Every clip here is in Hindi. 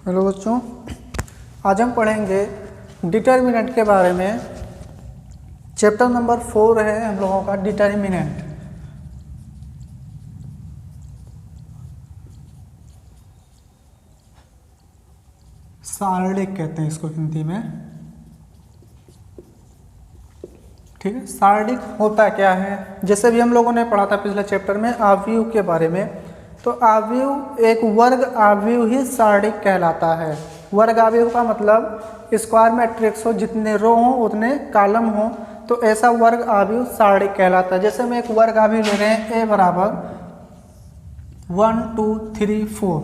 हेलो बच्चों, आज हम पढ़ेंगे डिटर्मिनेंट के बारे में। चैप्टर नंबर 4 है हम लोगों का डिटर्मिनेंट। सारणिक कहते हैं इसको हिंदी में, ठीक है। सारणिक होता क्या है, जैसे भी हम लोगों ने पढ़ा था पिछले चैप्टर में आव्यूह के बारे में। तो आव्यूह एक वर्ग आव्यूह ही सारणिक कहलाता है। वर्ग आव्यूह का मतलब स्क्वायर मैट्रिक्स हो, जितने रो हो उतने कॉलम हो, तो ऐसा वर्ग आव्यूह सारणिक कहलाता है। जैसे हम एक वर्ग आव्यूह ले रहे हैं, ए बराबर 1 2 3 4,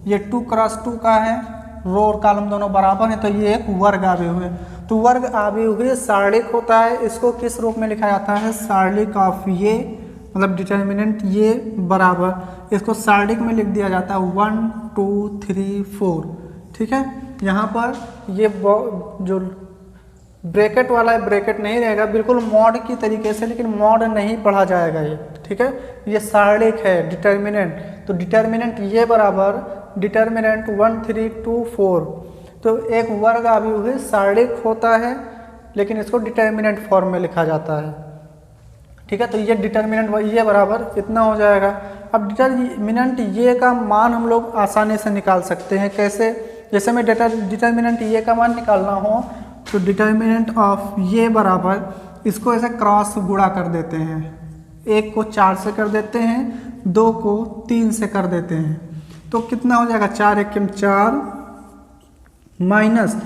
ये 2 क्रॉस 2 का है, रो और कॉलम दोनों बराबर हैं, तो ये एक वर्ग आव्यूह है। तो वर्ग आव्यूह ही सारणिक होता है। इसको किस रूप में लिखा जाता है? सारणिक ऑफ ये, मतलब डिटर्मिनेंट ये बराबर, इसको सारणिक में लिख दिया जाता है 1 2 3 4, ठीक है। यहाँ पर ये जो ब्रैकेट वाला है, ब्रैकेट नहीं रहेगा, बिल्कुल मॉड की तरीके से, लेकिन मॉड नहीं पढ़ा जाएगा ये, ठीक है। ये सारणिक है डिटर्मिनेंट। तो डिटर्मिनेंट ये बराबर डिटर्मिनेंट 1 3 2 4, तो एक वर्ग आव्यूह सारणिक होता है, लेकिन इसको डिटर्मिनेंट फॉर्म में लिखा जाता है, ठीक है। तो ये डिटर्मिनेंट ये बराबर इतना हो जाएगा। अब डिटर्मिनेंट ये का मान हम लोग आसानी से निकाल सकते हैं। कैसे? जैसे में डिटर्मिनेंट ये का मान निकालना हो तो डिटर्मिनेंट ऑफ ये बराबर, इसको ऐसे क्रॉस गुणा कर देते हैं। 1 को 4 से कर देते हैं, 2 को 3 से कर देते हैं, तो कितना हो जाएगा? 4 1 4 माइनस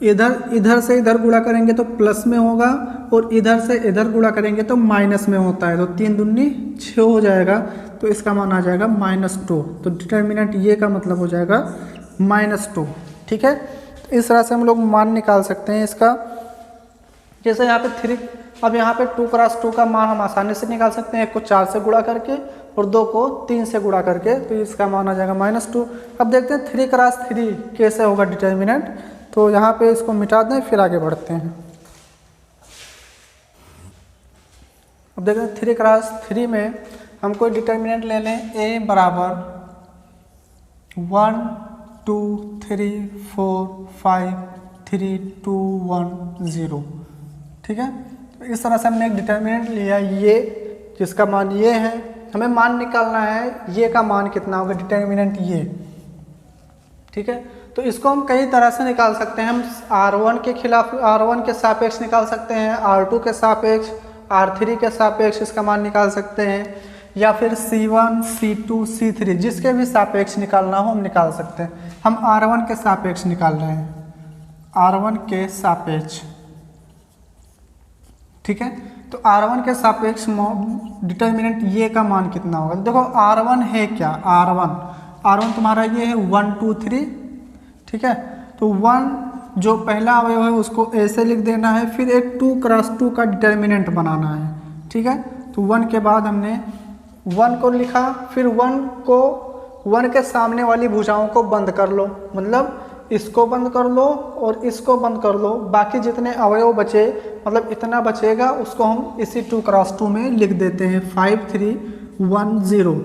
इधर से इधर गुणा करेंगे तो प्लस में होगा, और इधर से इधर गुणा करेंगे तो माइनस में होता है, तो 3 दूनी 6 हो जाएगा, तो इसका मान आ जाएगा -2। तो डिटर्मिनेंट ये का मतलब हो जाएगा -2, ठीक है। तो इस तरह से हम लोग मान निकाल सकते हैं इसका। जैसे यहाँ पे 3, अब यहाँ पे 2 क्रॉस 2 का मान हम आसानी से निकाल सकते हैं, 1 को 4 से गुणा करके और 2 को 3 से गुणा करके, तो इसका मान आ जाएगा -2। अब देखते हैं 3 क्रॉस 3 कैसे होगा डिटर्मिनेंट। तो यहाँ पे इसको मिटा दें, फिर आगे बढ़ते हैं। अब देखते हैं 3 क्रॉस 3 में हम कोई डिटर्मिनेंट ले लें। ए बराबर 1 2 3 4 5 3 2 1 0, ठीक है। तो इस तरह से हमने एक डिटर्मिनेंट लिया ये, जिसका मान ये है। हमें मान निकालना है ये का मान कितना होगा, डिटर्मिनेंट ये, ठीक है। तो इसको हम कई तरह से निकाल सकते हैं। हम R1 के खिलाफ, R1 के सापेक्ष निकाल सकते हैं, R2 के सापेक्ष, R3 के सापेक्ष इसका मान निकाल सकते हैं, या फिर C1 C2 C3 जिसके भी सापेक्ष निकालना हो हम निकाल सकते हैं। हम R1 के सापेक्ष निकाल रहे हैं, R1 के सापेक्ष, ठीक है। तो R1 के सापेक्ष डिटर्मिनेंट ये का मान कितना होगा? देखो R1 है क्या, R1 तुम्हारा ये है 1 2 3, ठीक है। तो 1 जो पहला अवयव है उसको ऐसे लिख देना है, फिर एक 2 क्रॉस 2 का डिटर्मिनेंट बनाना है, ठीक है। तो 1 के बाद हमने 1 को लिखा, फिर 1 के सामने वाली भुजाओं को बंद कर लो, मतलब इसको बंद कर लो और इसको बंद कर लो, बाकी जितने अवयव बचे, मतलब इतना बचेगा, उसको हम इसी 2 क्रॉस 2 में लिख देते हैं 5 3 1 0,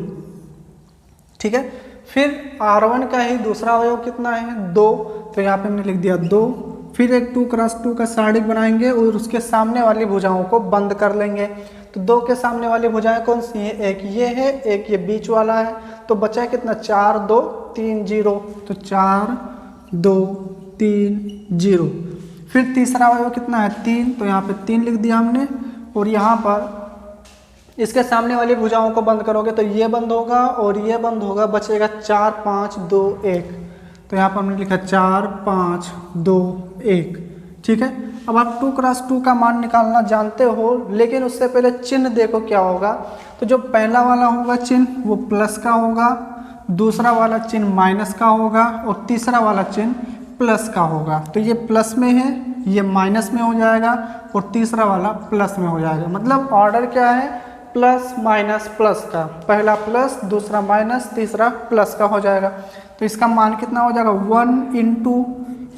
ठीक है। फिर R1 का ही दूसरा अवयव कितना है? 2, तो यहाँ पे हमने लिख दिया 2। फिर एक 2 क्रॉस 2 का सारणिक बनाएंगे और उसके सामने वाली भुजाओं को बंद कर लेंगे। तो 2 के सामने वाली भुजाएं कौन सी हैं? एक ये है, एक ये बीच वाला है, तो बचा कितना? 4 2 3 0, तो 4 2 3 0। फिर तीसरा अवयव कितना है? 3, तो यहाँ पे 3 लिख दिया हमने, और यहाँ पर इसके सामने वाली भुजाओं को बंद करोगे तो ये बंद होगा और ये बंद होगा, बचेगा 4 5 2 1, तो यहाँ पर हमने लिखा 4 5 2 1, ठीक है। अब आप 2 क्रॉस 2 का मान निकालना जानते हो, लेकिन उससे पहले चिन्ह देखो क्या होगा। तो जो पहला वाला होगा चिन्ह वो प्लस का होगा, दूसरा वाला चिन्ह माइनस का होगा, और तीसरा वाला चिन्ह प्लस का होगा। तो ये प्लस में है, ये माइनस में हो जाएगा, और तीसरा वाला प्लस में हो जाएगा। मतलब ऑर्डर क्या है? प्लस माइनस प्लस का, पहला प्लस, दूसरा माइनस, तीसरा प्लस का हो जाएगा। तो इसका मान कितना हो जाएगा? 1 इंटू,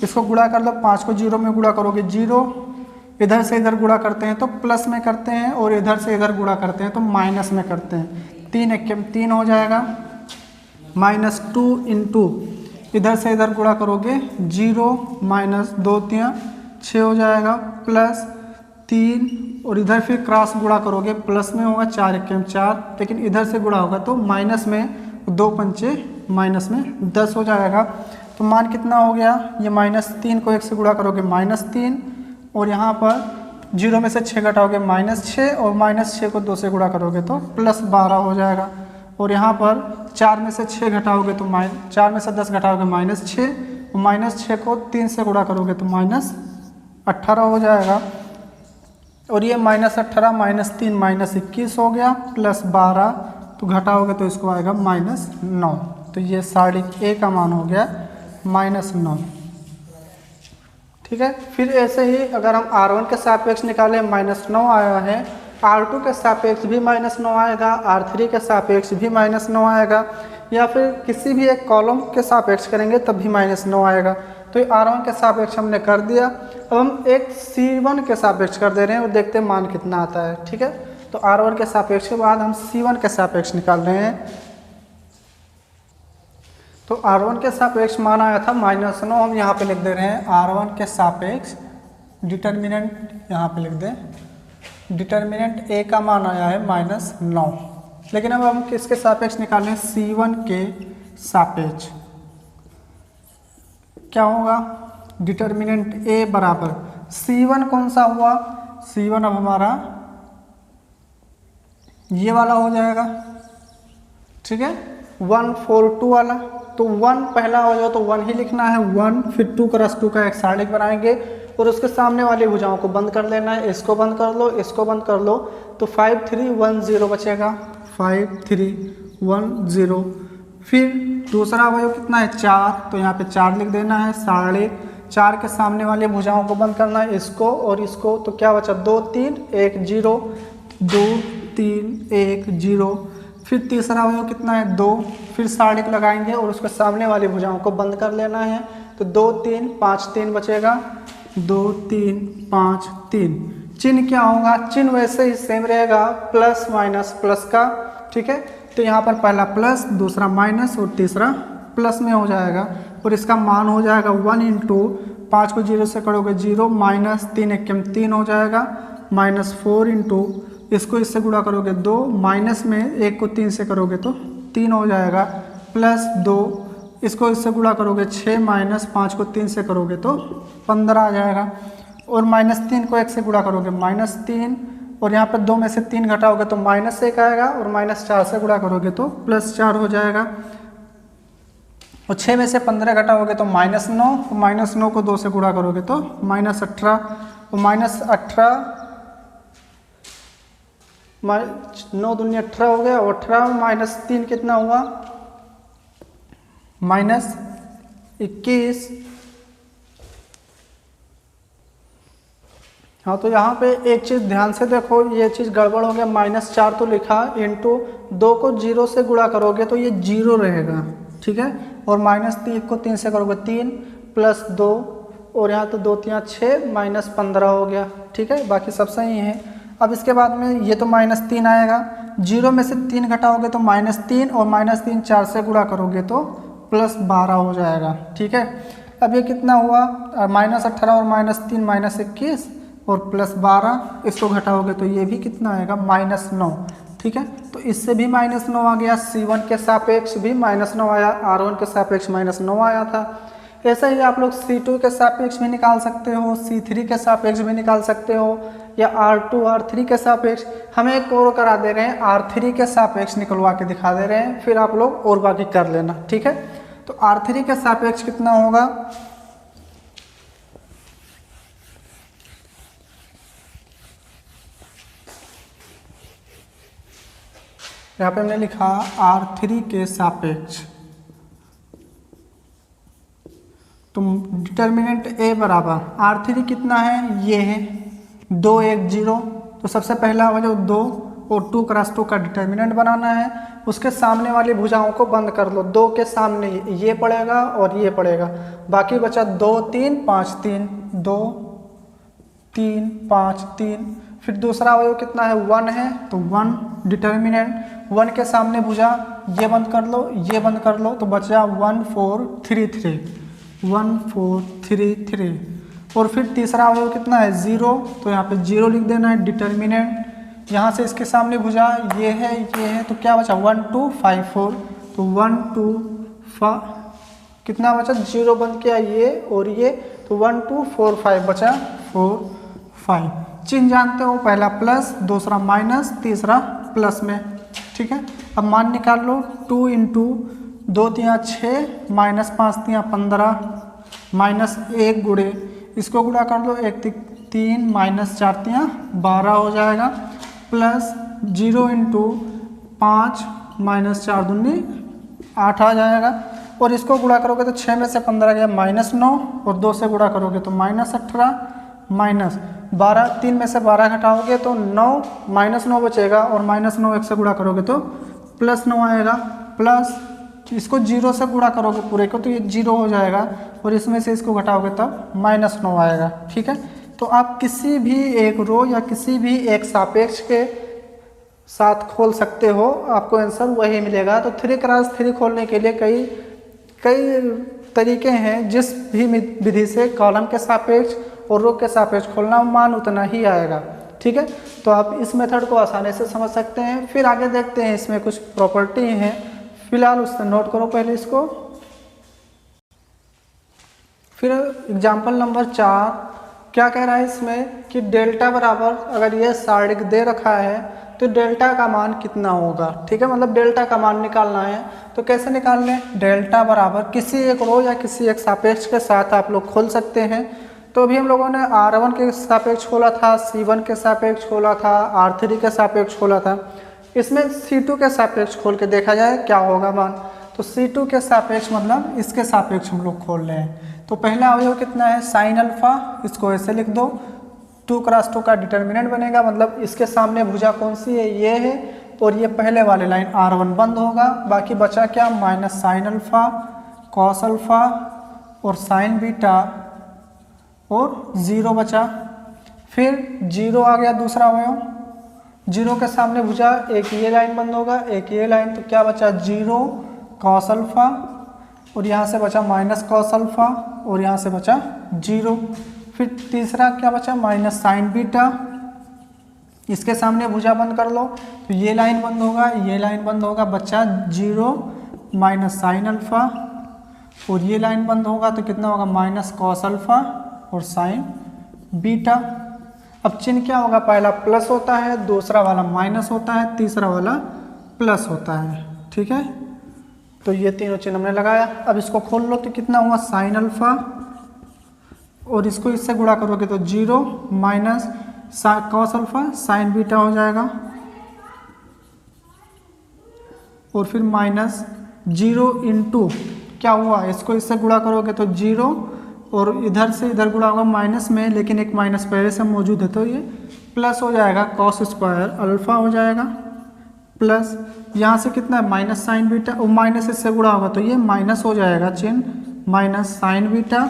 इसको गुणा कर लो, 5 को 0 में गुणा करोगे 0, इधर से इधर गुणा करते हैं तो प्लस में करते हैं, और इधर से इधर गुणा करते हैं तो माइनस में करते हैं। 3 1 3 हो जाएगा, -2 इंटू इधर से इधर गुणा करोगे 0 माइनस 2 तियाँ 6 हो जाएगा, प्लस 3 और इधर फिर क्रॉस गुणा करोगे, प्लस में होगा 4 एकम 4, लेकिन इधर से गुणा होगा तो माइनस में 2 पंचे माइनस में 10 हो जाएगा। तो मान कितना हो गया, ये -3 को 1 से गुणा करोगे -3, और यहाँ पर 0 में से 6 घटाओगे -6, और -6 को 2 से गुणा करोगे तो +12 हो जाएगा। और यहाँ पर 4 में से 6 घटाओगे तो 4 में से 10 घटाओगे -6, और -6 को 3 से गुणा करोगे तो -18 हो जाएगा। और ये -18 -3 -21 हो गया, +12 तो घटाओगे तो इसको आएगा -9। तो ये सारणिक ए का मान हो गया -9। ठीक है। फिर ऐसे ही अगर हम R1 के सापेक्ष निकालें -9 आया है, R2 के सापेक्ष भी -9 आएगा, R3 के सापेक्ष भी -9 आएगा, या फिर किसी भी एक कॉलम के सापेक्ष करेंगे तब भी -9 आएगा। तो R1 के सापेक्ष हमने कर दिया। अब हम एक C1 के सापेक्ष कर दे रहे हैं और देखते हैं मान कितना आता है। ठीक है। तो R1 के सापेक्ष के बाद हम C1 के सापेक्ष निकाल रहे हैं। तो R1 के सापेक्ष मान आया था -9, हम यहाँ पे लिख दे रहे हैं R1 के सापेक्ष डिटर्मिनेंट यहाँ पे लिख दें, डिटर्मिनेंट A का मान आया है -9। लेकिन अब हम किसके सापेक्ष निकालें, C1 के सापेक्ष। क्या होगा, डिटर्मिनेंट A बराबर C1 कौन सा हुआ, C1 अब हमारा ये वाला हो जाएगा। ठीक है, 1 4 2 वाला। तो 1 पहला हो जाओ तो 1 ही लिखना है, 1, फिर 2 क्रॉस 2 का एक सारणिक बनाएंगे और उसके सामने वाली भुजाओं को बंद कर लेना है। इसको बंद कर लो, इसको बंद कर लो, तो 5 3 1 0 बचेगा, 5 3 1 0। फिर दूसरा अवयव कितना है, 4, तो यहाँ पे 4 लिख देना है। सारणिक 4 के सामने वाले भुजाओं को बंद करना है, इसको और इसको। तो क्या बचा, 2 3 1 0, 2 3 1 0। फिर तीसरा अवयव कितना है, 2, फिर सारणिक लगाएंगे और उसके सामने वाली भुजाओं को बंद कर लेना है। तो 2 3 5 3 बचेगा, 2 3 5 3। चिन्ह क्या होगा, चिन्ह वैसे ही सेम रहेगा, प्लस माइनस प्लस का। ठीक है, तो यहाँ पर पहला प्लस, दूसरा माइनस और तीसरा प्लस में हो जाएगा। और इसका मान हो जाएगा 1 इंटू 5 को 0 से करोगे 0, -3 एकम 3 हो जाएगा, -4 इंटू इसको इससे गुणा करोगे 2, माइनस में 1 को 3 से करोगे तो 3 हो जाएगा, +2 इसको इससे गुणा करोगे 6, -5 को 3 से करोगे तो 15 आ जाएगा। और -3 को 1 से गुणा करोगे -3, और यहाँ पर 2 में से 3 घटाओगे तो -1 आएगा, और -4 से गुणा करोगे तो +4 हो जाएगा। और 6 में से 15 घटाओगे तो -9, -9 को 2 से गुणा करोगे तो -18, और -18 9 दूनी 18 हो गया, और 18 -3 कितना हुआ, -21। हाँ, तो यहाँ पे एक चीज़ ध्यान से देखो, ये चीज़ गड़बड़ हो गया। -4 तो लिखा, इंटू 2 को 0 से गुणा करोगे तो ये 0 रहेगा। ठीक है, और -3 को 3 से करोगे 3, +2, और यहाँ तो 2 3 6, -15 हो गया। ठीक है, बाकी सब सही है। अब इसके बाद में ये तो -3 आएगा, 0 में से 3 घटाओगे तो -3, और -3 4 से गुणा करोगे तो +12 हो जाएगा। ठीक है, अब ये कितना हुआ, -18 और -3 -21 और +12, इसको घटाओगे तो ये भी कितना आएगा, -9। ठीक है, तो इससे भी -9 आ गया, C1 के सापेक्ष भी -9 आया, R1 के सापेक्ष -9 आया था। ऐसा ही आप लोग C2 के सापेक्ष भी निकाल सकते हो, C3 के सापेक्ष भी निकाल सकते हो, या R2 R3 के सापेक्ष। हमें एक और करा दे रहे हैं, R3 के सापेक्ष निकलवा के दिखा दे रहे हैं, फिर आप लोग और बाकी कर लेना। ठीक है, तो R3 के सापेक्ष कितना होगा, यहाँ पे हमने लिखा R3 के सापेक्ष। तो डिटर्मिनेंट A बराबर R3 कितना है, ये है 2 1 0। तो सबसे पहला हो जो 2 और 2 क्रॉस 2 का डिटर्मिनेंट बनाना है, उसके सामने वाली भुजाओं को बंद कर लो। 2 के सामने ये पड़ेगा और ये पड़ेगा, बाकी बचा 2 3 5 3, 2 3 5 3। फिर दूसरा अवयव कितना है, 1 है, तो 1 डिटर्मिनेंट 1 के सामने भुजा ये बंद कर लो, ये बंद कर लो, तो बचा 1433, 1433। और फिर तीसरा अवयव कितना है 0, तो यहाँ पे 0 लिख देना है। डिटर्मिनेंट यहाँ से इसके सामने भुजा ये है, तो क्या बचा 1254, तो 12 कितना बचा 0 बंद किया ये और ये, तो 1245 बचा 45। चिन्ह जानते हो, पहला प्लस, दूसरा माइनस, तीसरा प्लस में। ठीक है, अब मान निकाल लो। 2 इंटू 2 तियाँ 6 माइनस 5 तियाँ 15 माइनस 1 गुणे इसको गुणा कर लो, 1 3 माइनस 4 तियाँ 12 हो जाएगा, प्लस 0 इंटू 5 माइनस 4 दूनी 8 आ जाएगा। और इसको गुणा करोगे तो 6 में से 15 गया -9 और 2 से गुणा करोगे तो -18 माइनस 12, 3 में से 12 घटाओगे तो 9 -9 बचेगा और -9 1 से गुणा करोगे तो +9 आएगा। प्लस इसको 0 से गुणा करोगे पूरे को तो ये 0 हो जाएगा और इसमें से इसको घटाओगे तब -9 आएगा। ठीक है, तो आप किसी भी एक रो या किसी भी एक सापेक्ष के साथ खोल सकते हो, आपको आंसर वही मिलेगा। तो 3x3 खोलने के लिए कई तरीके हैं, जिस भी विधि से कॉलम के सापेक्ष और रो के सापेक्ष खोलना मान उतना ही आएगा। ठीक है, तो आप इस मेथड को आसानी से समझ सकते हैं। फिर आगे देखते हैं, इसमें कुछ प्रॉपर्टी हैं, फिलहाल उससे नोट करो पहले इसको। फिर एग्जाम्पल नंबर 4 क्या कह रहा है इसमें कि डेल्टा बराबर, अगर ये सारणिक दे रखा है तो डेल्टा का मान कितना होगा। ठीक है, मतलब डेल्टा का मान निकालना है। तो कैसे निकालने, डेल्टा बराबर किसी एक रो या किसी एक सापेक्ष के साथ आप लोग खोल सकते हैं। तो अभी हम लोगों ने R1 के सापेक्ष खोला था, C1 के सापेक्ष खोला था, R3 के सापेक्ष खोला था। इसमें C2 के सापेक्ष खोल के देखा जाए क्या होगा मान। तो C2 के सापेक्ष मतलब इसके सापेक्ष हम लोग खोल रहे हैं। तो पहला अवयव कितना है sin अल्फा, इसको ऐसे लिख दो। 2x2 का डिटर्मिनेंट बनेगा, मतलब इसके सामने भुजा कौन सी है, ये है, और ये पहले वाले लाइन R1 बंद होगा। बाकी बचा क्या minus sin alpha, cos alpha और sin बीटा और 0 बचा। फिर 0 आ गया दूसरा अवयव, 0 के सामने भुजा एक ये लाइन बंद होगा, एक ये लाइन, तो क्या बचा 0 cos अल्फा और यहाँ से बचा माइनस cos अल्फा और यहाँ से बचा 0। फिर तीसरा क्या बचा माइनस sin बीटा, इसके सामने भुजा बंद कर लो तो ये लाइन बंद होगा, ये लाइन बंद होगा, बचा 0 माइनस sin अल्फा और ये लाइन बंद होगा तो कितना होगा माइनस cos अल्फा और sin बीटा। अब चिन्ह क्या होगा, पहला प्लस होता है, दूसरा वाला माइनस होता है, तीसरा वाला प्लस होता है। ठीक है, तो ये तीनों चिन्ह हमने लगाया। अब इसको खोल लो तो कितना हुआ sin अल्फा और इसको इससे गुणा करोगे तो 0 minus cos alpha sin beta हो जाएगा और फिर माइनस 0 इंटू क्या हुआ, इसको इससे गुणा करोगे तो 0 और इधर से इधर गुणा होगा माइनस में, लेकिन एक माइनस पहले से मौजूद है तो ये प्लस हो जाएगा, cos स्क्वायर अल्फा हो जाएगा प्लस यहाँ से कितना है माइनस sin बीटा और माइनस इससे गुणा होगा तो ये माइनस हो जाएगा चिन्ह माइनस sin बीटा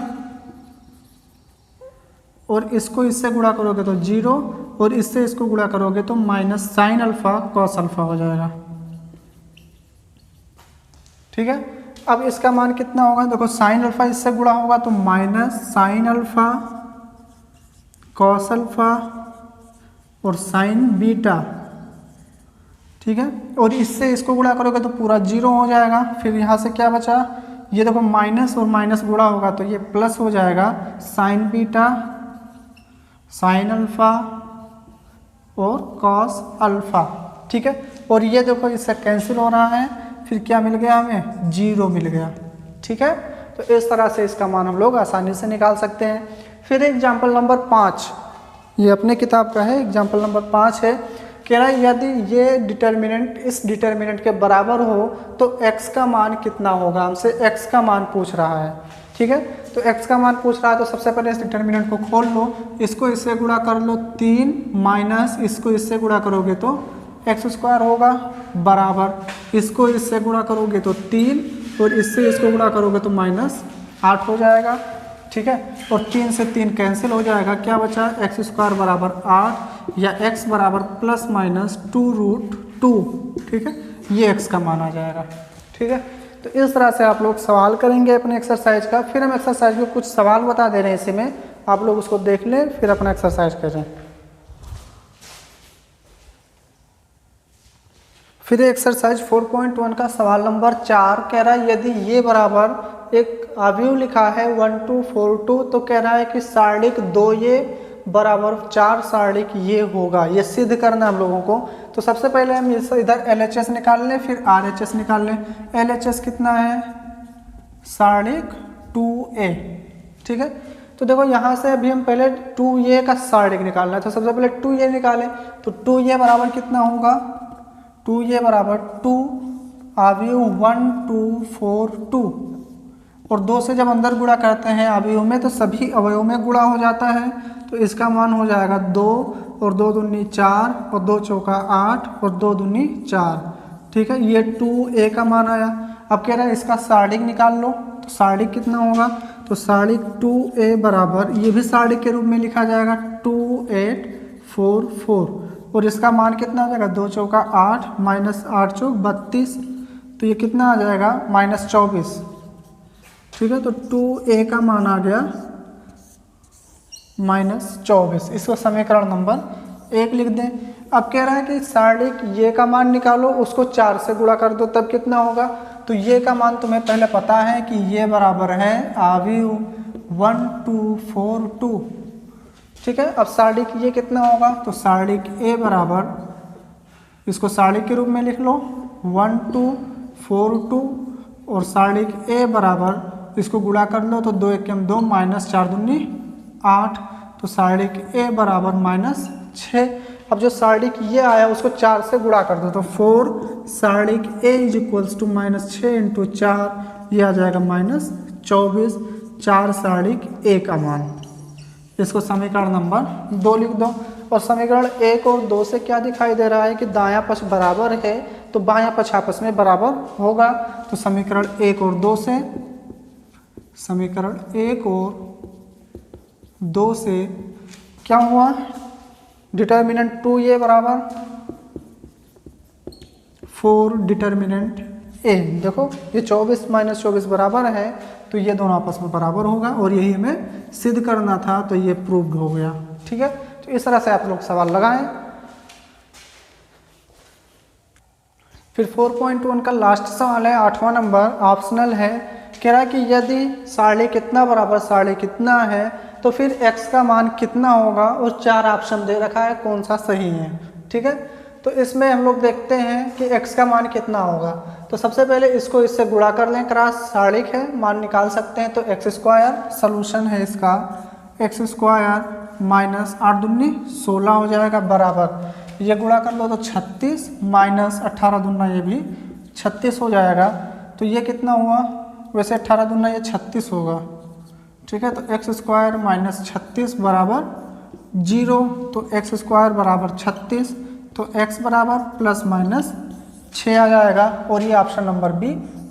और इसको इससे गुणा करोगे तो 0 और इससे इसको गुणा करोगे तो minus sin alpha cos alpha हो जाएगा। ठीक है, अब इसका मान कितना होगा, देखो sin अल्फा इससे गुणा होगा तो minus sin alpha cos alpha और sin बीटा। ठीक है, और इससे इसको गुणा करोगे तो पूरा 0 हो जाएगा। फिर यहाँ से क्या बचा, ये देखो माइनस और माइनस गुणा होगा तो ये प्लस हो जाएगा sin बीटा sin अल्फा और cos अल्फा। ठीक है, और ये देखो इससे कैंसिल हो रहा है, फिर क्या मिल गया हमें 0 मिल गया। ठीक है, तो इस तरह से इसका मान हम लोग आसानी से निकाल सकते हैं। फिर एग्जाम्पल नंबर 5, ये अपने किताब का है, एग्जाम्पल नंबर 5 है, कह रहा है यदि ये डिटर्मिनेंट इस डिटर्मिनेंट के बराबर हो तो x का मान कितना होगा, हमसे x का मान पूछ रहा है। ठीक है, तो x का मान पूछ रहा है तो सबसे पहले इस डिटर्मिनेंट को खोल लो, इसको इससे गुणा कर लो 3 माइनस इसको इससे गुणा करोगे तो x स्क्वायर होगा बराबर इसको इससे गुणा करोगे तो 3 और इससे इसको गुणा करोगे तो -8 हो जाएगा। ठीक है, और 3 से 3 कैंसिल हो जाएगा, क्या बचा x स्क्वायर बराबर 8 या x बराबर ±2√2। ठीक है, ये x का मान आ जाएगा। ठीक है, तो इस तरह से आप लोग सवाल करेंगे अपने एक्सरसाइज का। फिर हम एक्सरसाइज को कुछ सवाल बता दे रहे हैं इसी में, आप लोग उसको देख लें फिर अपना एक्सरसाइज करें। फिर एक्सरसाइज 4.1 का सवाल नंबर 4 कह रहा है यदि ये बराबर एक अवयव लिखा है 1 2 4 2 तो कह रहा है कि सारणिक 2 ये बराबर 4 सारणिक ये होगा। ये सिद्ध करना हम लोगों को। तो सबसे पहले हम इधर LHS निकाल लें फिर RHS निकाल लें। LHS कितना है? सारणिक 2a। ठीक है, तो देखो यहाँ से अभी हम पहले 2a का सारणिक निकालना है, तो सबसे पहले 2a निकालें। तो 2a बराबर कितना होगा? 2a बराबर 2 अवयव 1 2 4 2 और 2 से जब अंदर गुणा करते हैं अवयव में तो सभी अवयव में गुणा हो जाता है। तो इसका मान हो जाएगा 2 और 2 दूनी 4 और 2 चौका 8 और 2 दूनी 4। ठीक है, ये 2a का मान आया। अब कह रहा है इसका सारणिक निकाल लो। तो सारणिक कितना होगा? तो सारणिक 2a बराबर ये भी सारणिक के रूप में लिखा जाएगा 2 8 4 4 और इसका मान कितना हो जाएगा? 2 चौका 8 माइनस 8 चौक 32। तो ये कितना आ जाएगा? -24। ठीक है, तो 2a का मान आ गया -24। इसको समीकरण नंबर 1 लिख दें। अब कह रहा है कि सारणिक ये का मान निकालो, उसको 4 से गुणा कर दो तब कितना होगा? तो ये का मान तुम्हें पहले पता है कि ये बराबर है अवयव 1 2 4 2। ठीक है, अब सारणिक ये कितना होगा? तो सारणिक a बराबर इसको सारणिक के रूप में लिख लो 1 2 4 2 और सारणिक a बराबर इसको गुणा कर लो तो 2 1 2 माइनस 4 दूनी 8। तो सारणिक a बराबर -6। अब जो सारणिक ये आया उसको 4 से गुणा कर दो तो 4 सारणिक a is equals to -6 into 4 ये आ जाएगा -24। 4 सारणिक a का मान। इसको समीकरण नंबर 2 लिख दो। और समीकरण 1 और 2 से क्या दिखाई दे रहा है कि दायां पक्ष बराबर है तो बायां पक्ष आपस में बराबर होगा। तो समीकरण 1 और 2 से क्या हुआ? डिटर्मिनेंट 2a बराबर 4 डिटर्मिनेंट a। देखो ये 24 माइनस 24 बराबर है तो ये दोनों आपस में बराबर होगा और यही हमें सिद्ध करना था तो ये प्रूव्ड हो गया। ठीक है, तो इस तरह से आप लोग सवाल लगाएं। फिर 4.1 का लास्ट सवाल है 8वां नंबर, ऑप्शनल है। कह रहा है कि यदि सारणिक कितना बराबर सारणिक कितना है तो फिर x का मान कितना होगा और 4 ऑप्शन दे रखा है कौन सा सही है। ठीक है, तो इसमें हम लोग देखते हैं कि x का मान कितना होगा। तो सबसे पहले इसको इससे गुणा कर लें, क्रॉस सारणिक है मान निकाल सकते हैं। तो x² सॉल्यूशन है इसका x² माइनस 8 दूनी 16 हो जाएगा बराबर ये गुणा कर लो तो 36 माइनस 18 दूना ये भी 36 हो जाएगा। तो ये कितना हुआ? वैसे 18 दूना ये 36 होगा। ठीक है, तो x² माइनस 36 बराबर 0। तो x² बराबर 36 तो x बराबर +- 6 आ जाएगा और ये ऑप्शन नंबर बी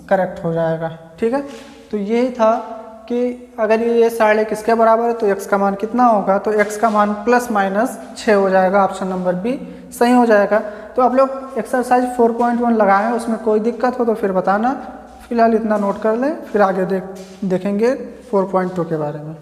करेक्ट हो जाएगा। ठीक है, तो यही था कि अगर ये सारणिक किसके बराबर है तो x का मान कितना होगा? तो x का मान +- 6 हो जाएगा, ऑप्शन नंबर बी सही हो जाएगा। तो आप लोग एक्सरसाइज 4.1 लगाएं, उसमें कोई दिक्कत हो तो फिर बताना। फिलहाल इतना नोट कर लें, फिर आगे देखेंगे 4.2 के बारे में।